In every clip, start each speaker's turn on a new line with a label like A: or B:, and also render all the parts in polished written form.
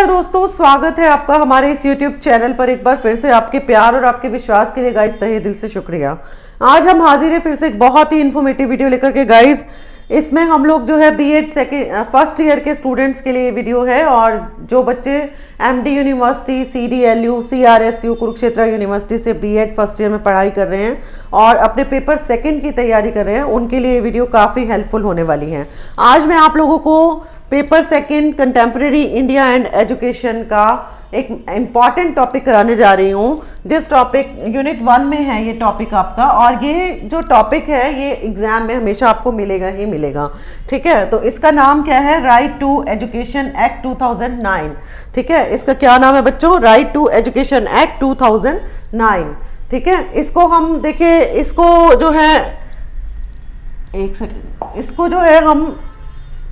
A: नमस्कार दोस्तों, स्वागत है आपका हमारे इस YouTube चैनल पर। एक बार फिर से आपके प्यार और आपके विश्वास के लिए गाइस तहे दिल से शुक्रिया। आज हम हाजिर हैं फिर से एक बहुत ही इन्फॉर्मेटिव वीडियो लेकर के गाइस। इसमें हम लोग जो है बीएड फर्स्ट ईयर के स्टूडेंट्स के लिए वीडियो है, और जो बच्चे MD university, CDLU, CRSU Kurukshetra university से बीएड फर्स्ट ईयर में पढ़ाई कर रहे हैं और अपने पेपर सेकंड की तैयारी कर रहे हैं, उनके लिए ये वीडियो काफ़ी हेल्पफुल होने वाली है। आज मैं आप लोगों को paper second contemporary India and education का एक इम्पॉर्टेंट टॉपिक कराने जा रही हूँ, जिस टॉपिक यूनिट 1 में है ये टॉपिक आपका। और ये जो टॉपिक है ये एग्जाम में हमेशा आपको मिलेगा ही मिलेगा, ठीक है। तो इसका नाम क्या है? राइट टू एजुकेशन एक्ट 2009, ठीक है। इसका क्या नाम है बच्चों? राइट टू एजुकेशन एक्ट 2009, ठीक है। इसको हम देखिए, इसको जो है एक सेकेंड, इसको जो है हम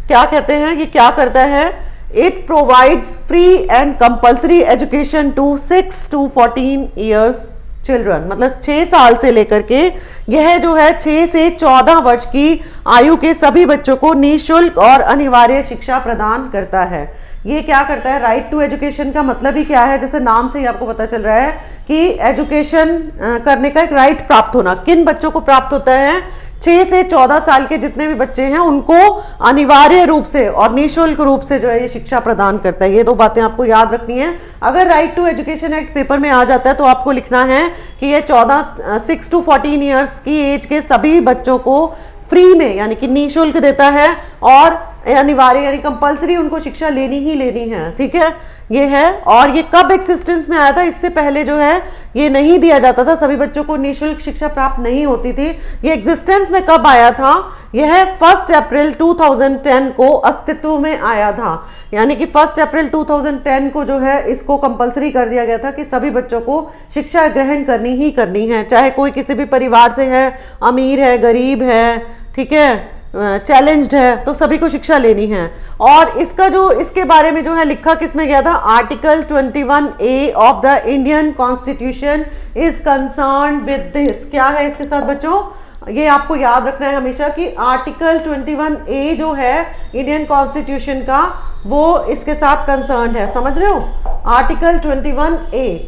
A: क्या कहते हैं, ये क्या करता है? It provides free and compulsory education to 6 to 14 years children, मतलब 6 साल से लेकर के यह जो है 6 से 14 वर्ष की आयु के सभी बच्चों को निःशुल्क और अनिवार्य शिक्षा प्रदान करता है। ये क्या करता है? राइट टू एजुकेशन का मतलब ही क्या है? जैसे नाम से ही आपको पता चल रहा है कि एजुकेशन करने का एक राइट प्राप्त होना। किन बच्चों को प्राप्त होता है? 6 से 14 साल के जितने भी बच्चे हैं उनको अनिवार्य रूप से और निःशुल्क रूप से जो है ये शिक्षा प्रदान करता है। ये दो बातें आपको याद रखनी है। अगर right to education act paper में आ जाता है तो आपको लिखना है कि ये 6 to 14 ईयर्स की एज के सभी बच्चों को फ्री में यानी कि निःशुल्क देता है और अनिवार्य यानी कंपलसरी उनको शिक्षा लेनी ही लेनी है, ठीक है। ये है। और ये कब एक्सिस्टेंस में आया था? इससे पहले जो है ये नहीं दिया जाता था, सभी बच्चों को निःशुल्क शिक्षा प्राप्त नहीं होती थी। ये एग्जिस्टेंस में कब आया था? यह 1 अप्रैल 2010 को अस्तित्व में आया था। यानी कि 1 अप्रैल 2010 को जो है इसको कंपलसरी कर दिया गया था कि सभी बच्चों को शिक्षा ग्रहण करनी ही करनी है, चाहे कोई किसी भी परिवार से है, अमीर है, गरीब है, ठीक है, चैलेंज्ड है, तो सभी को शिक्षा लेनी है। और इसका जो इसके बारे में जो है लिखा किसने गया था? Article 21A of the Indian constitution is concern with this. क्या है इसके साथ बच्चों? ये आपको याद रखना है हमेशा कि आर्टिकल 21A जो है इंडियन कॉन्स्टिट्यूशन का, वो इसके साथ कंसर्न है। समझ रहे हो? आर्टिकल 21A,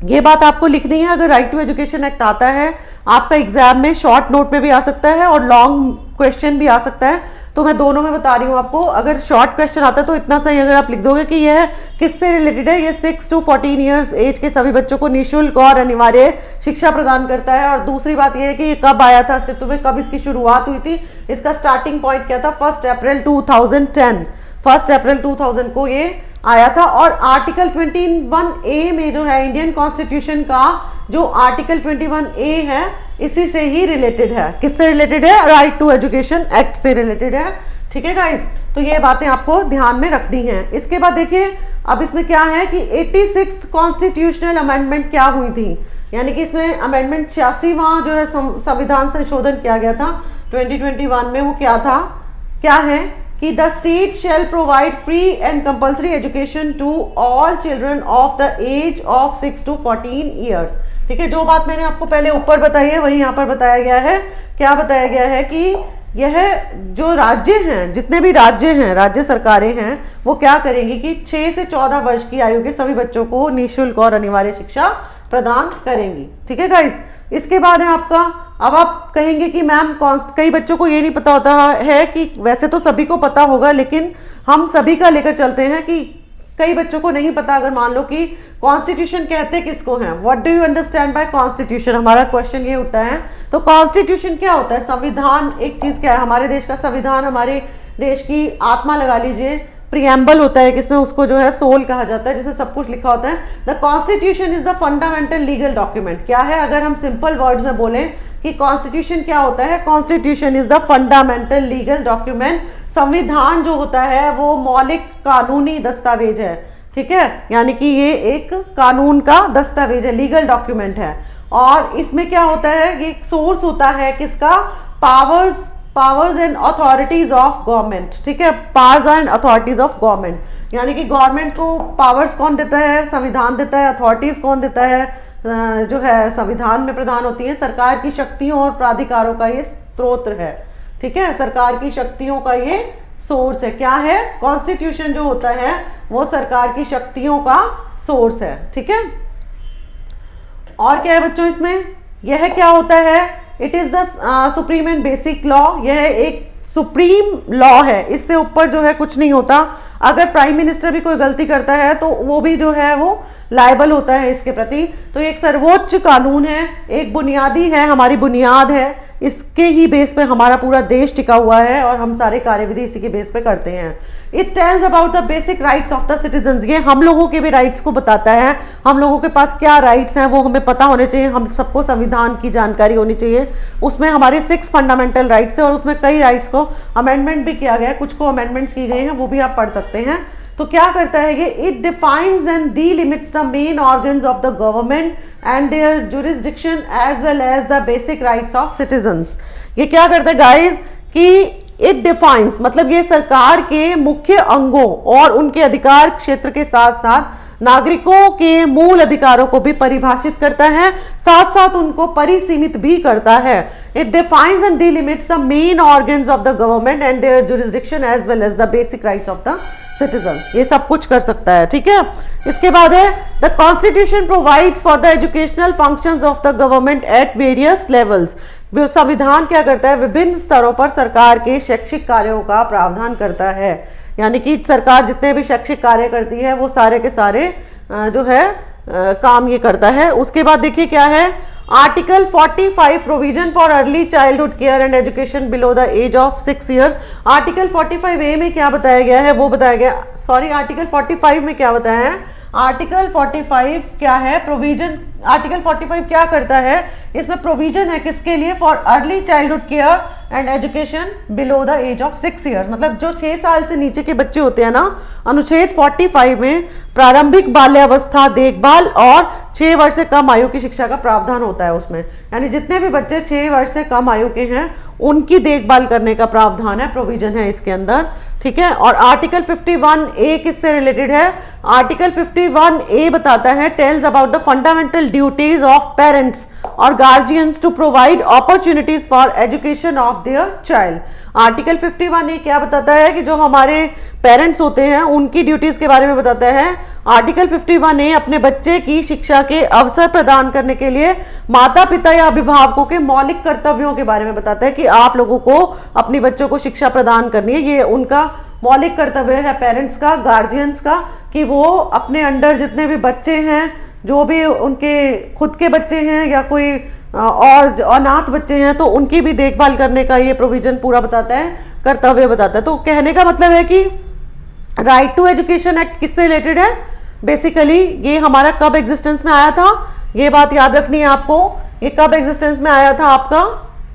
A: ये बात आपको लिखनी है। अगर राइट टू एजुकेशन एक्ट आता है आपका एग्जाम में, शॉर्ट नोट में भी आ सकता है और लॉन्ग क्वेश्चन भी आ सकता है, तो मैं दोनों में बता रही हूँ आपको। अगर शॉर्ट क्वेश्चन आता है तो इतना सही, अगर आप लिख दोगे कि यह किससे रिलेटेड है, ये 6 to 14 ईयर्स एज के सभी बच्चों को निःशुल्क और अनिवार्य शिक्षा प्रदान करता है। और दूसरी बात यह है कि ये कब आया था अस्तित्व में, कब इसकी शुरुआत हुई थी, इसका स्टार्टिंग पॉइंट क्या था? 1 अप्रैल 2010, 1 अप्रैल 2000 को ये आया था। और आर्टिकल 21A में जो है इंडियन कॉन्स्टिट्यूशन का जो आर्टिकल 21A है इसी से ही रिलेटेड है। किससे रिलेटेड है? राइट टू एजुकेशन एक्ट से रिलेटेड है, ठीक है गाइस। तो ये बातें आपको ध्यान में रखनी है। इसके बाद देखिए अब इसमें क्या है कि 86th कॉन्स्टिट्यूशनल अमेंडमेंट क्या हुई थी, यानी कि इसमें अमेंडमेंट 86वां जो है संविधान संशोधन किया गया था 2021 में। वो क्या था? क्या है कि the state shall provide free and compulsory education to all children of the age of 6 to 14 years, ठीक है। जो बात मैंने आपको पहले ऊपर बताई है वही यहाँ पर बताया गया है। क्या बताया गया है कि यह जो राज्य हैं, जितने भी राज्य हैं, राज्य सरकारें हैं, वो क्या करेंगी कि 6 से 14 वर्ष की आयु के सभी बच्चों को निःशुल्क और अनिवार्य शिक्षा प्रदान करेंगी, ठीक है गाइस। इसके बाद है आपका, अब आप कहेंगे कि मैम कई बच्चों को ये नहीं पता होता है कि, वैसे तो सभी को पता होगा लेकिन हम सभी का लेकर चलते हैं कि कई बच्चों को नहीं पता। अगर मान लो कि कॉन्स्टिट्यूशन कहते किसको हैं, what do you understand by constitution, हमारा क्वेश्चन ये उठता है। तो कॉन्स्टिट्यूशन क्या होता है? संविधान एक चीज क्या है? हमारे देश का संविधान हमारे देश की आत्मा लगा लीजिए, प्रियम्बल होता है किसमें, उसको जो है सोल कहा जाता है, जिसमें सब कुछ लिखा होता है। The constitution is the fundamental legal document. क्या है? अगर हम सिंपल वर्ड्स में बोलें कि कॉन्स्टिट्यूशन क्या होता है, constitution is the fundamental legal document. संविधान जो होता है वो मौलिक कानूनी दस्तावेज है, ठीक है, यानी कि ये एक कानून का दस्तावेज है, लीगल डॉक्यूमेंट है। और इसमें क्या होता है? ये सोर्स होता है किसका? Powers and authorities of government, ठीक है, powers and authorities of government. यानी कि गवर्नमेंट को पावर्स कौन देता है? संविधान देता है। अथॉरिटीज कौन देता है? जो है संविधान में प्रदान होती है। सरकार की शक्तियों और प्राधिकारों का ये स्रोत है, ठीक है, सरकार की शक्तियों का ये सोर्स है। क्या है? कॉन्स्टिट्यूशन जो होता है वो सरकार की शक्तियों का सोर्स है। ठीक है, और क्या है बच्चों इसमें? यह क्या होता है? It is the supreme and basic law. यह एक सुप्रीम लॉ है, इससे ऊपर जो है कुछ नहीं होता। अगर प्राइम मिनिस्टर भी कोई गलती करता है तो वो भी जो है वो लायबल होता है इसके प्रति। तो एक सर्वोच्च कानून है, एक बुनियादी है, हमारी बुनियाद है, इसके ही बेस पे हमारा पूरा देश टिका हुआ है और हम सारे कार्यविधि इसी के बेस पे करते हैं। It tells about the basic rights of the citizens. ये हम लोगों के भी राइट्स को बताता है, हम लोगों के पास क्या राइट्स हैं वो हमें पता होने चाहिए। हम सबको संविधान की जानकारी होनी चाहिए। उसमें हमारे 6 फंडामेंटल राइट्स है और उसमें कई राइट्स को अमेंडमेंट भी किया गया है, कुछ को अमेंडमेंट्स की गई हैं, वो भी आप पढ़ सकते हैं। तो क्या करता है ये? It defines and delimits the main organs of the government and their jurisdiction as well as the basic rights of citizens. ये क्या करता है गाइज कि इट डिफाइंस मतलब ये सरकार के मुख्य अंगों और उनके अधिकार क्षेत्र के साथ साथ नागरिकों के मूल अधिकारों को भी परिभाषित करता है, साथ साथ उनको परिसीमित भी करता है। It defines and delimits the main organs of the government and their jurisdiction as well as the basic rights of the citizens. ये सब कुछ कर सकता है। ठीक है, इसके बाद है the constitution provides for the educational functions of the government at various levels. संविधान क्या करता है? विभिन्न स्तरों पर सरकार के शैक्षिक कार्यों का प्रावधान करता है। यानी कि सरकार जितने भी शैक्षिक कार्य करती है वो सारे के सारे जो है काम ये करता है। उसके बाद देखिए क्या है? Article 45 provision for early childhood care and education below the age of 6 years. Article 45A में क्या बताया गया है वो बताया गया, सॉरी आर्टिकल 45 में क्या बताया है? आर्टिकल 45 क्या है? प्रोविजन। आर्टिकल 45 क्या करता है? इसमें प्रोविजन है किसके लिए? For early childhood care and education below the age of 6 years. मतलब जो 6 साल से नीचे के बच्चे होते हैं ना, अनुच्छेद 45 में प्रारंभिक बाल्यावस्था देखभाल और 6 वर्ष से कम आयु की शिक्षा का प्रावधान होता है उसमें। यानी जितने भी बच्चे 6 वर्ष से कम आयु के हैं उनकी देखभाल करने का प्रावधान है, प्रोविजन है इसके अंदर। ठीक है, और आर्टिकल 51A किससे रिलेटेड है? आर्टिकल 51A बताता है tells about the fundamental duties of parents और guardians to provide opportunities for education of their child. Article 51A क्या बताता है? कि जो हमारे पेरेंट्स होते हैं उनकी ड्यूटीज के बारे में बताता है। आर्टिकल 51A अपने बच्चे की शिक्षा के अवसर प्रदान करने के लिए माता पिता या अभिभावकों के मौलिक कर्तव्यों के बारे में बताता है कि आप लोगों को अपनी बच्चों को शिक्षा प्रदान करनी है। ये उनका मौलिक कर्तव्य है पेरेंट्स का, गार्जियंस का, कि वो अपने अंडर जितने भी बच्चे हैं, जो भी उनके खुद के बच्चे हैं या कोई और अनाथ बच्चे हैं, तो उनकी भी देखभाल करने का ये प्रोविजन पूरा बताता है, कर्तव्य बताता है। तो कहने का मतलब है कि राइट टू एजुकेशन एक्ट किससे रिलेटेड है? बेसिकली ये हमारा कब एग्जिस्टेंस में आया था, ये बात याद रखनी है आपको। ये कब एग्जिस्टेंस में आया था आपका?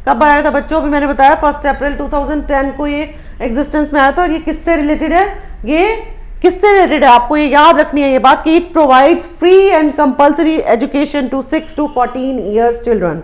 A: कब आया था बच्चों? भी मैंने बताया 1 अप्रैल 2010 को ये एग्जिस्टेंस में आया था। और ये किससे रिलेटेड है? ये किससे रिलेटेड है? आपको ये याद रखनी है ये बात कि it provides free and compulsory education to 6 to 14 years children.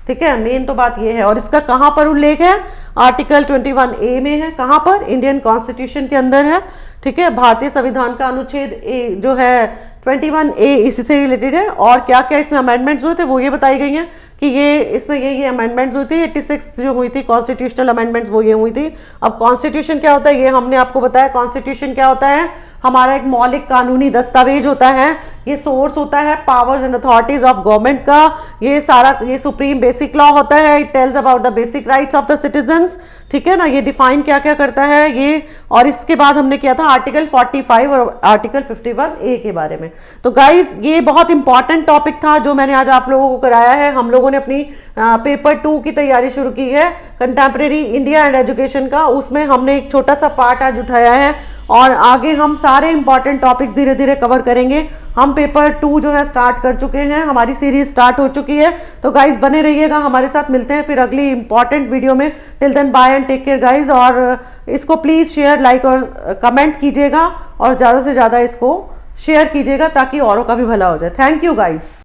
A: ठीक है, मेन तो बात ये है। और इसका कहाँ पर उल्लेख है? आर्टिकल 21A में है। कहाँ पर? इंडियन कॉन्स्टिट्यूशन के अंदर है। ठीक है, भारतीय संविधान का अनुच्छेद ए जो है 21A इसी से रिलेटेड है। और क्या क्या इसमें अमेंडमेंट्स हुए थे वो ये बताई गई हैं कि ये इसमें ये अमेंडमेंट्स हुई थी। 86 जो हुई थी कॉन्स्टिट्यूशनल अमेंडमेंट्स वो ये हुई थी। अब कॉन्स्टिट्यूशन क्या होता है ये हमने आपको बताया। कॉन्स्टिट्यूशन क्या होता है? हमारा एक मौलिक कानूनी दस्तावेज होता है। ये सोर्स होता है powers and authorities of government का। ये सारा ये सुप्रीम बेसिक लॉ होता है। It tells about the basic rights of the citizens. ठीक है ना, ये डिफाइन क्या क्या करता है ये। और इसके बाद हमने किया था आर्टिकल 45 और आर्टिकल 51A के बारे में। तो गाइज ये बहुत इंपॉर्टेंट टॉपिक था जो मैंने आज आप लोगों को कराया है। हम लोगों ने अपनी पेपर 2 की तैयारी शुरू की है, कंटेम्प्रेरी इंडिया एंड एजुकेशन का। उसमें हमने एक छोटा सा पार्ट आज उठाया है और आगे हम सारे इंपॉर्टेंट टॉपिक्स धीरे धीरे कवर करेंगे। हम पेपर 2 जो है स्टार्ट कर चुके हैं, हमारी सीरीज स्टार्ट हो चुकी है। तो गाइज बने रहिएगा हमारे साथ, मिलते हैं फिर अगली इंपॉर्टेंट वीडियो में। Till then bye and take care guys. और इसको प्लीज़ शेयर, लाइक और कमेंट कीजिएगा और ज़्यादा से ज़्यादा इसको शेयर कीजिएगा ताकि औरों का भी भला हो जाए। Thank you guys.